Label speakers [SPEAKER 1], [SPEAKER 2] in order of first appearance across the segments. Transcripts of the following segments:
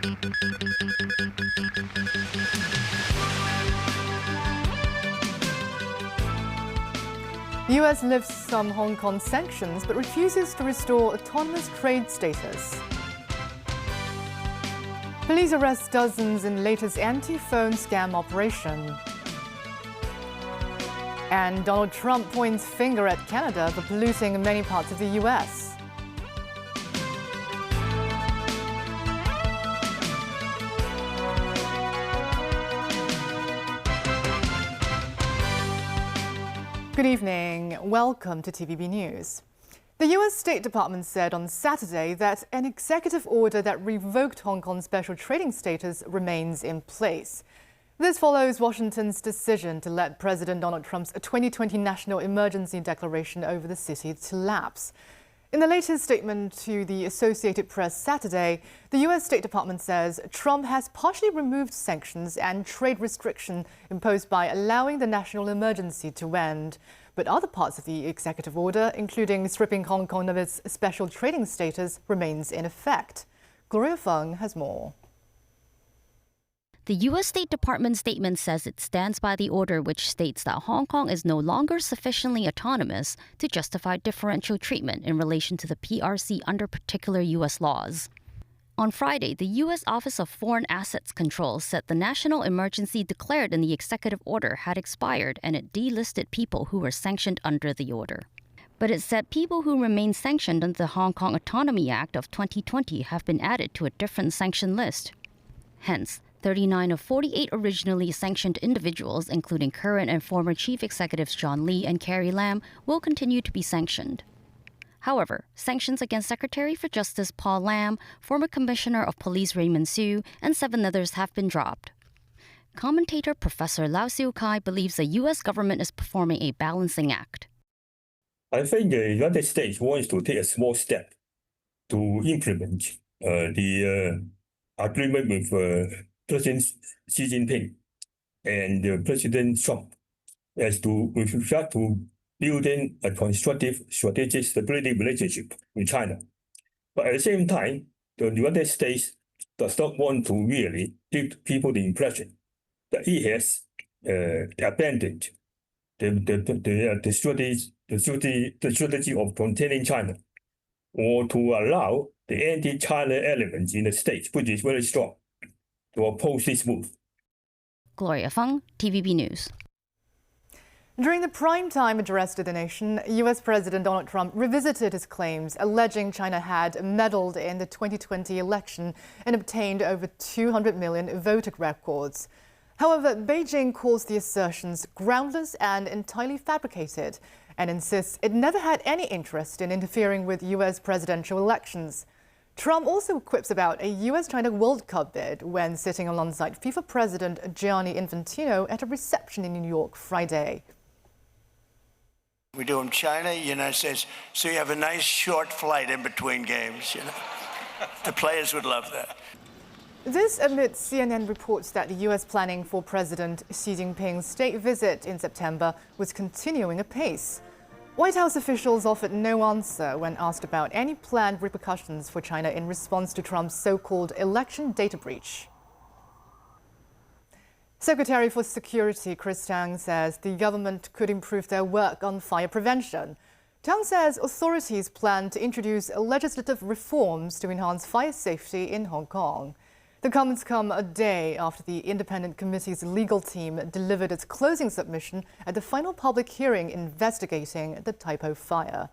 [SPEAKER 1] The US lifts some Hong Kong sanctions but refuses to restore autonomous trade status. Police arrest dozens in latest anti-phone scam operation. And Donald Trump points finger at Canada for polluting many parts of the US. Good evening. Welcome to TVB News. The US State Department said on Saturday that an executive order that revoked Hong Kong's special trading status remains in place. This follows Washington's decision to let President Donald Trump's 2020 national emergency declaration over the city to lapse. In the latest statement to the Associated Press Saturday, the US State Department says Trump has partially removed sanctions and trade restriction imposed by allowing the national emergency to end. But other parts of the executive order, including stripping Hong Kong of its special trading status, remains in effect. Gloria Feng has more.
[SPEAKER 2] The U.S. State Department statement says it stands by the order which states that Hong Kong is no longer sufficiently autonomous to justify differential treatment in relation to the PRC under particular U.S. laws. On Friday, the U.S. Office of Foreign Assets Control said the national emergency declared in the executive order had expired and it delisted people who were sanctioned under the order. But it said people who remain sanctioned under the Hong Kong Autonomy Act of 2020 have been added to a different sanction list. Hence, 39 of 48 originally sanctioned individuals, including current and former chief executives John Lee and Carrie Lam, will continue to be sanctioned. However, sanctions against Secretary for Justice Paul Lam, former Commissioner of Police Raymond Siu, and 7 others have been dropped. Commentator Professor Lau Siu Kai believes the U.S. government is performing a balancing act.
[SPEAKER 3] I think the United States wants to take a small step to implement the agreement with President Xi Jinping and President Trump as to with regard to building a constructive strategic stability relationship with China. But at the same time, the United States does not want to really give people the impression that it has abandoned the strategy of containing China, or to allow the anti-China elements in the States, which is very strong, to oppose this move.
[SPEAKER 2] Gloria Feng, TVB News.
[SPEAKER 1] During the prime-time address to the nation, US President Donald Trump revisited his claims, alleging China had meddled in the 2020 election and obtained over 200 million voter records. However, Beijing calls the assertions groundless and entirely fabricated and insists it never had any interest in interfering with US presidential elections. Trump also quips about a US-China World Cup bid when sitting alongside FIFA President Gianni Infantino at a reception in New York Friday.
[SPEAKER 4] We do in China, United States, so you have a nice short flight in between games, you know. The players would love that.
[SPEAKER 1] This amid CNN reports that the US planning for President Xi Jinping's state visit in September was continuing apace. White House officials offered no answer when asked about any planned repercussions for China in response to Trump's so-called election data breach. Secretary for Security Chris Tang says the government could improve their work on fire prevention. Tang says authorities plan to introduce legislative reforms to enhance fire safety in Hong Kong. The comments come a day after the independent committee's legal team delivered its closing submission at the final public hearing investigating the Taipo fire.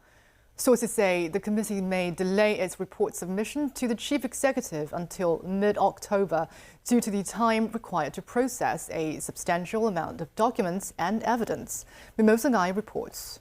[SPEAKER 1] Sources say the committee may delay its report submission to the chief executive until mid-October due to the time required to process a substantial amount of documents and evidence. Mimosa Ngai reports.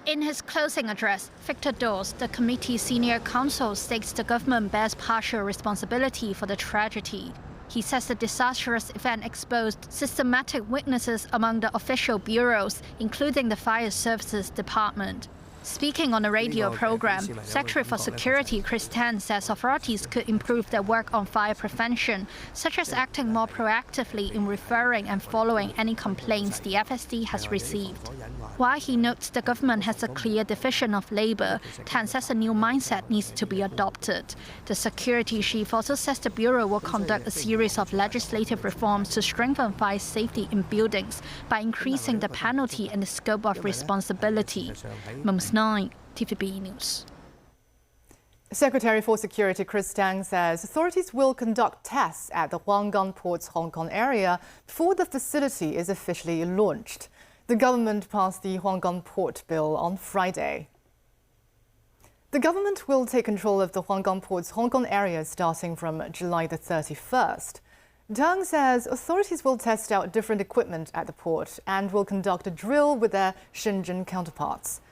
[SPEAKER 5] In his closing address, Victor Dawes, the committee's senior counsel, states the government bears partial responsibility for the tragedy. He says the disastrous event exposed systematic weaknesses among the official bureaus, including the Fire Services Department. Speaking on a radio program, Secretary for Security Chris Tan says authorities could improve their work on fire prevention, such as acting more proactively in referring and following any complaints the FSD has received. While he notes the government has a clear division of labor, Tan says a new mindset needs to be adopted. The security chief also says the Bureau will conduct a series of legislative reforms to strengthen fire safety in buildings by increasing the penalty and the scope of responsibility. 9, TVB News.
[SPEAKER 1] Secretary for Security Chris Tang says authorities will conduct tests at the Huanggang Port's Hong Kong area before the facility is officially launched. The government passed the Huanggang Port Bill on Friday. The government will take control of the Huanggang Port's Hong Kong area starting from July the 31st. Tang says authorities will test out different equipment at the port and will conduct a drill with their Shenzhen counterparts.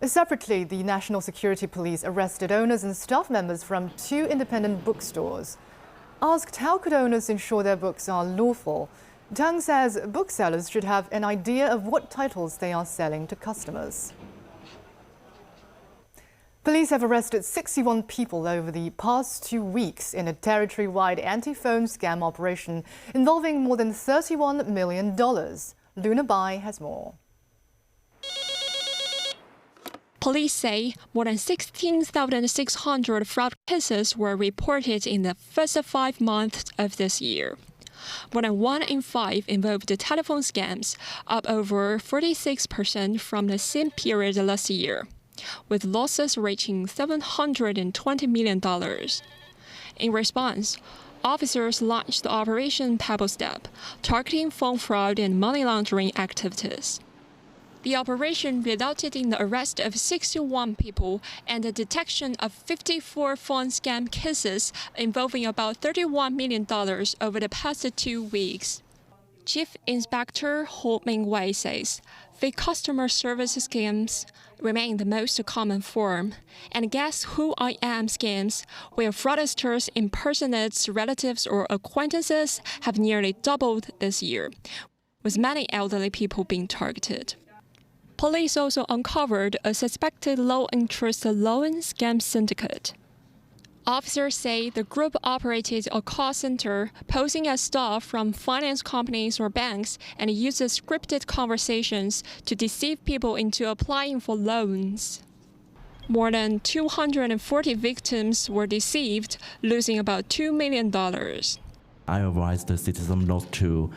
[SPEAKER 1] Separately, the National Security Police arrested owners and staff members from 2 independent bookstores. Asked how could owners ensure their books are lawful, Tang says booksellers should have an idea of what titles they are selling to customers. Police have arrested 61 people over the past 2 weeks in a territory-wide anti-phone scam operation involving more than $31 million. Luna Bai has more.
[SPEAKER 6] Police say more than 16,600 fraud cases were reported in the first 5 months of this year. More than 1 in 5 involved telephone scams, up over 46% from the same period last year, with losses reaching $720 million. In response, officers launched Operation Pebble Step, targeting phone fraud and money laundering activities. The operation resulted in the arrest of 61 people and the detection of 54 phone scam cases involving about $31 million over the past 2 weeks. Chief Inspector Ho Mingwei says fake customer service scams remain the most common form, and Guess Who I Am scams, where fraudsters impersonate relatives or acquaintances, have nearly doubled this year, with many elderly people being targeted. Police also uncovered a suspected low-interest loan scam syndicate. Officers say the group operated a call center posing as staff from finance companies or banks and uses scripted conversations to deceive people into applying for loans. More than 240 victims were deceived, losing about $2 million.
[SPEAKER 7] I advise the citizen not to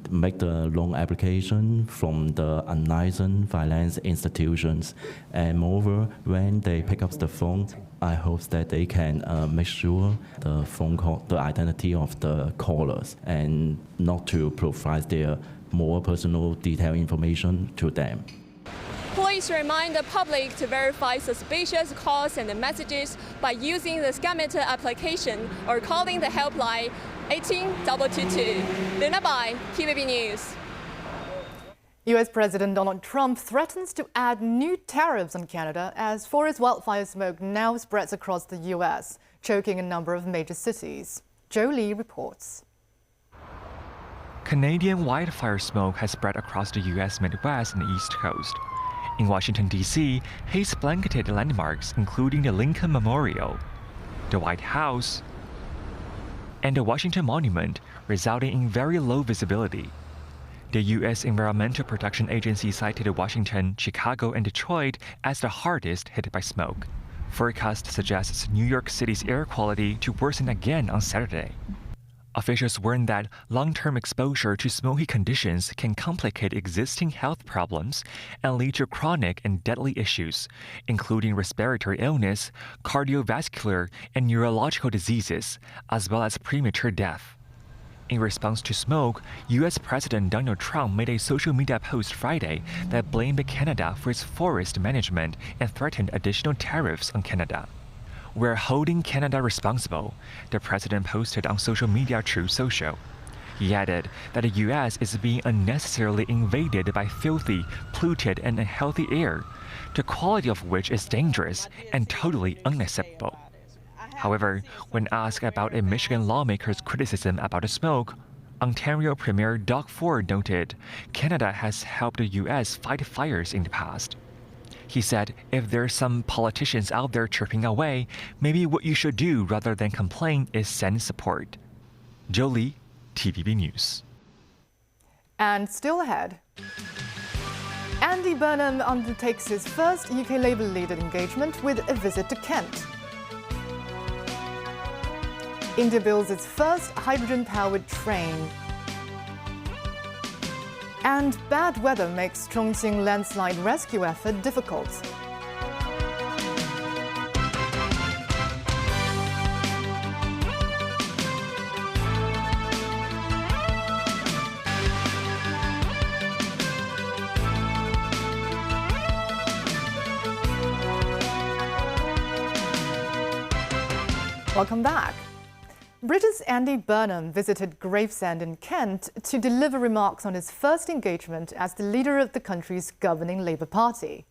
[SPEAKER 7] make the loan application from the unlicensed finance institutions. And moreover, when they pick up the phone, I hope that they can make sure the phone call, the identity of the callers, and not to provide their more personal detailed information to them.
[SPEAKER 6] Police remind the public to verify suspicious calls and messages by using the Scammeter application or calling the helpline 18222. Luna Bai, TVB News.
[SPEAKER 1] US President Donald Trump threatens to add new tariffs on Canada as forest wildfire smoke now spreads across the US, choking a number of major cities. JUL reports.
[SPEAKER 8] Canadian wildfire smoke has spread across the US Midwest and East Coast. In Washington, D.C., haze blanketed landmarks including the Lincoln Memorial, the White House, and the Washington Monument, resulting in very low visibility. The U.S. Environmental Protection Agency cited Washington, Chicago, and Detroit as the hardest hit by smoke. Forecast suggests New York City's air quality to worsen again on Saturday. Officials warn that long-term exposure to smoky conditions can complicate existing health problems and lead to chronic and deadly issues, including respiratory illness, cardiovascular, and neurological diseases, as well as premature death. In response to smoke, U.S. President Donald Trump made a social media post Friday that blamed Canada for its forest management and threatened additional tariffs on Canada. "We're holding Canada responsible," the president posted on social media Truth Social. He added that the U.S. is being unnecessarily invaded by filthy, polluted, and unhealthy air, the quality of which is dangerous and totally unacceptable. However, when asked about a Michigan lawmaker's criticism about the smoke, Ontario Premier Doug Ford noted Canada has helped the U.S. fight fires in the past. He said if there's some politicians out there chirping away, maybe what you should do rather than complain is send support. JUL, TVB News.
[SPEAKER 1] And still ahead. Andy Burnham undertakes his first UK Labour leader engagement with a visit to Kent. India builds its first hydrogen-powered train. And bad weather makes Chongqing landslide rescue effort difficult. Welcome back. British Andy Burnham visited Gravesend in Kent to deliver remarks on his first engagement as the leader of the country's governing Labour Party.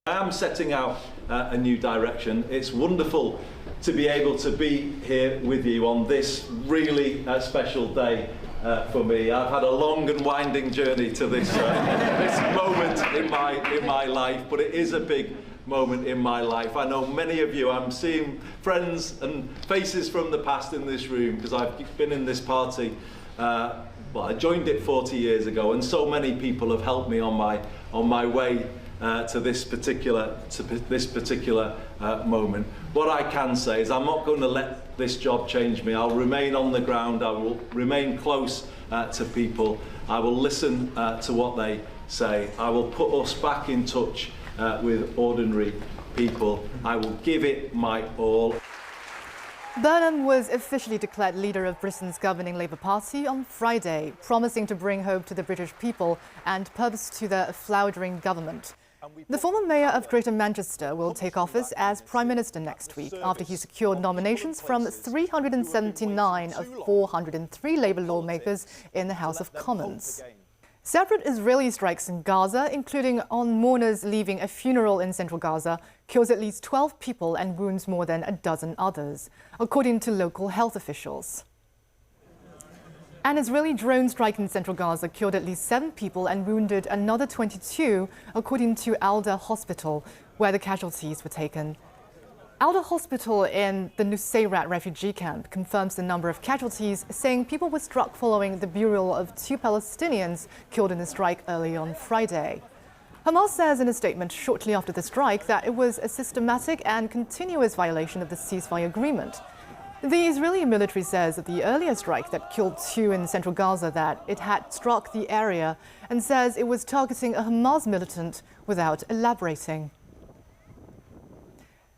[SPEAKER 9] I am setting out a new direction. It's wonderful to be able to be here with you on this really special day for me. I've had a long and winding journey to this, this moment in my life, but it is a big moment in my life. I know many of you, I'm seeing friends and faces from the past in this room because I've been in this party, well, I joined it 40 years ago, and so many people have helped me on my way to this particular moment. What I can say is I'm not going to let this job change me. I'll remain on the ground, I will remain close to people, I will listen to what they say, I will put us back in touch with ordinary people. I will give it my all.
[SPEAKER 1] Burnham was officially declared leader of Britain's governing Labour Party on Friday, promising to bring hope to the British people and purpose to their floundering government. The former mayor of Greater Manchester will take office as Prime Minister next week after he secured nominations from 379 of 403 Labour lawmakers in the House of Commons. Separate Israeli strikes in Gaza, including on mourners leaving a funeral in central Gaza, kills at least 12 people and wounds more than a dozen others, according to local health officials. An Israeli drone strike in central Gaza killed at least 7 people and wounded another 22, according to Al-Da Hospital, where the casualties were taken. Al-Da Hospital in the Nusayrat refugee camp confirms the number of casualties, saying people were struck following the burial of 2 Palestinians killed in the strike early on Friday. Hamas says in a statement shortly after the strike that it was a systematic and continuous violation of the ceasefire agreement. The Israeli military says of the earlier strike that killed 2 in central Gaza that it had struck the area and says it was targeting a Hamas militant without elaborating.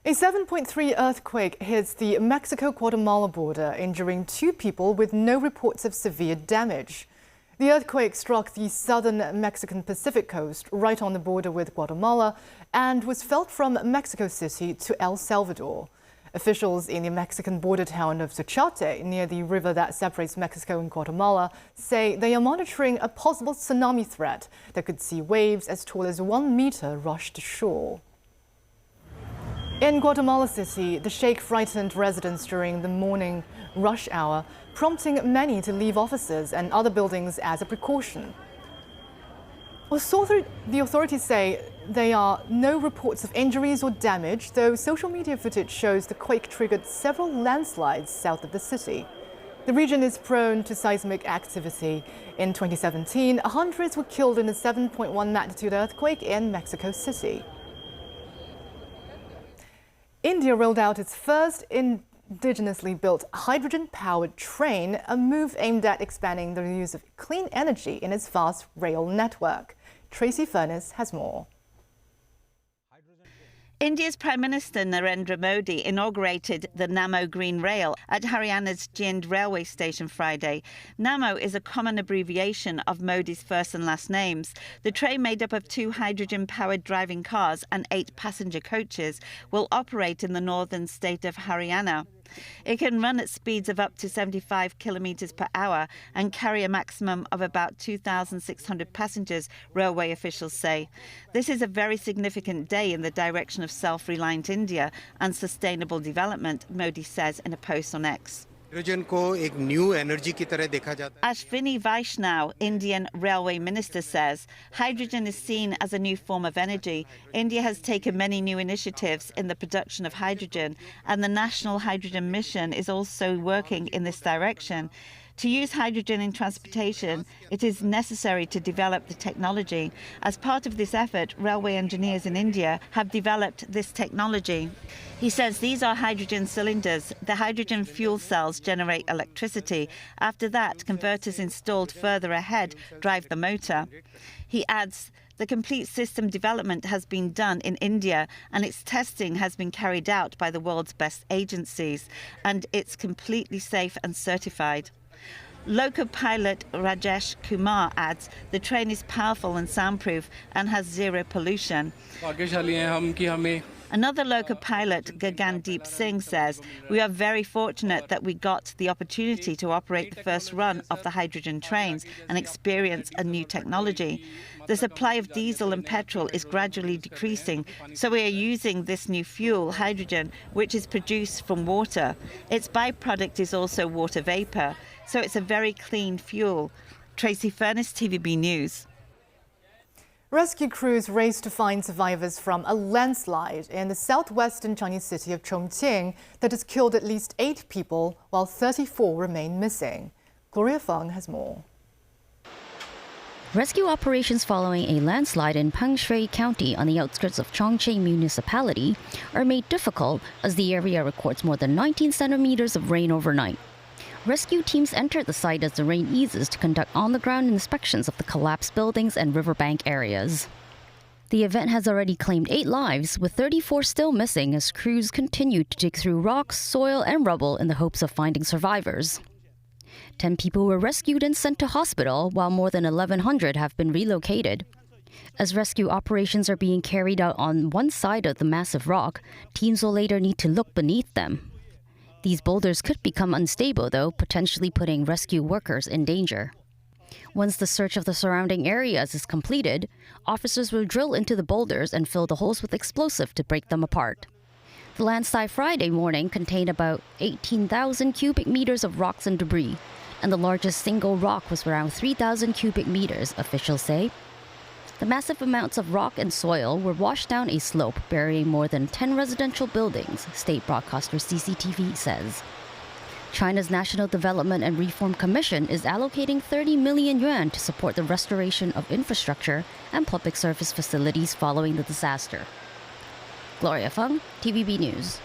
[SPEAKER 1] A 7.3 earthquake hits the Mexico-Guatemala border, injuring 2 people with no reports of severe damage. The earthquake struck the southern Mexican Pacific coast, right on the border with Guatemala, and was felt from Mexico City to El Salvador. Officials in the Mexican border town of Suchate, near the river that separates Mexico and Guatemala, say they are monitoring a possible tsunami threat that could see waves as tall as 1 meter rush to shore. In Guatemala City, the shake frightened residents during the morning rush hour, prompting many to leave offices and other buildings as a precaution. The authorities say there are no reports of injuries or damage, though social media footage shows the quake triggered several landslides south of the city. The region is prone to seismic activity. In 2017, hundreds were killed in a 7.1 magnitude earthquake in Mexico City. India rolled out its first indigenously built hydrogen-powered train, a move aimed at expanding the use of clean energy in its vast rail network. Tracy Furness has more.
[SPEAKER 10] India's Prime Minister Narendra Modi inaugurated the Namo Green Rail at Haryana's Jind railway station Friday. Namo is a common abbreviation of Modi's first and last names. The train, made up of 2 hydrogen-powered driving cars and 8 passenger coaches, will operate in the northern state of Haryana. It can run at speeds of up to 75 kilometres per hour and carry a maximum of about 2,600 passengers, railway officials say. This is a very significant day in the direction of self-reliant India and sustainable development, Modi says in a post on X. Ashwini Vaishnaw, Indian Railway Minister, says hydrogen is seen as a new form of energy. India has taken many new initiatives in the production of hydrogen, and the National Hydrogen Mission is also working in this direction. To use hydrogen in transportation, it is necessary to develop the technology. As part of this effort, railway engineers in India have developed this technology. He says these are hydrogen cylinders. The hydrogen fuel cells generate electricity. After that, converters installed further ahead drive the motor. He adds, the complete system development has been done in India and its testing has been carried out by the world's best agencies, and it's completely safe and certified. Loco pilot Rajesh Kumar adds the train is powerful and soundproof and has zero pollution. Another loco pilot, Gagandeep Singh, says, we are very fortunate that we got the opportunity to operate the first run of the hydrogen trains and experience a new technology. The supply of diesel and petrol is gradually decreasing, so we are using this new fuel, hydrogen, which is produced from water. Its byproduct is also water vapour, so it's a very clean fuel. Tracy Furness, TVB News.
[SPEAKER 1] Rescue crews race to find survivors from a landslide in the southwestern Chinese city of Chongqing that has killed at least 8 people, while 34 remain missing. Gloria Feng has more.
[SPEAKER 2] Rescue operations following a landslide in Pengshui County on the outskirts of Chongqing Municipality are made difficult as the area records more than 19 centimeters of rain overnight. Rescue teams entered the site as the rain eases to conduct on-the-ground inspections of the collapsed buildings and riverbank areas. The event has already claimed 8 lives, with 34 still missing as crews continue to dig through rocks, soil, and rubble in the hopes of finding survivors. 10 people were rescued and sent to hospital, while more than 1,100 have been relocated. As rescue operations are being carried out on one side of the massive rock, teams will later need to look beneath them. These boulders could become unstable, though, potentially putting rescue workers in danger. Once the search of the surrounding areas is completed, officers will drill into the boulders and fill the holes with explosive to break them apart. The landslide Friday morning contained about 18,000 cubic meters of rocks and debris, and the largest single rock was around 3,000 cubic meters, officials say. The massive amounts of rock and soil were washed down a slope, burying more than 10 residential buildings, state broadcaster CCTV says. China's National Development and Reform Commission is allocating 30 million yuan to support the restoration of infrastructure and public service facilities following the disaster. Gloria Feng, TVB News.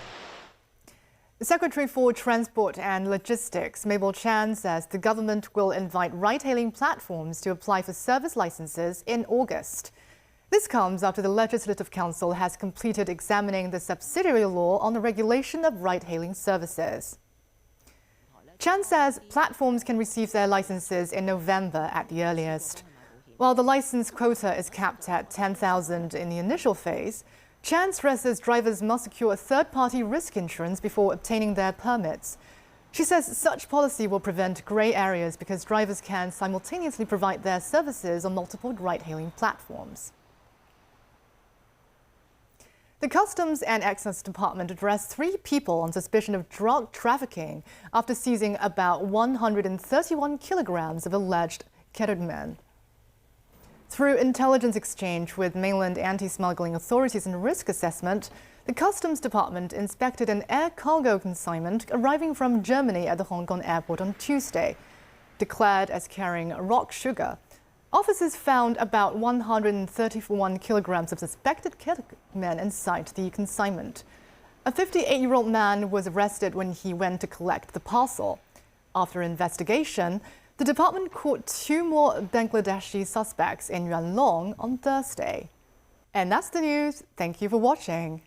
[SPEAKER 1] Secretary for Transport and Logistics Mabel Chan says the government will invite ride-hailing platforms to apply for service licenses in August. This comes after the Legislative Council has completed examining the subsidiary law on the regulation of ride-hailing services. Chan says platforms can receive their licenses in November at the earliest. While the license quota is capped at 10,000 in the initial phase, Chan stresses drivers must secure a third-party risk insurance before obtaining their permits. She says such policy will prevent grey areas because drivers can simultaneously provide their services on multiple ride-hailing platforms. The Customs and Excise Department arrests 3 people on suspicion of drug trafficking after seizing about 131 kilograms of alleged ketamine. Through intelligence exchange with mainland anti-smuggling authorities and risk assessment, the Customs Department inspected an air cargo consignment arriving from Germany at the Hong Kong airport on Tuesday. Declared as carrying rock sugar, officers found about 131 kilograms of suspected ketamine inside the consignment. A 58-year-old man was arrested when he went to collect the parcel. After investigation, the department caught 2 more Bangladeshi suspects in Yuan Long on Thursday. And that's the news. Thank you for watching.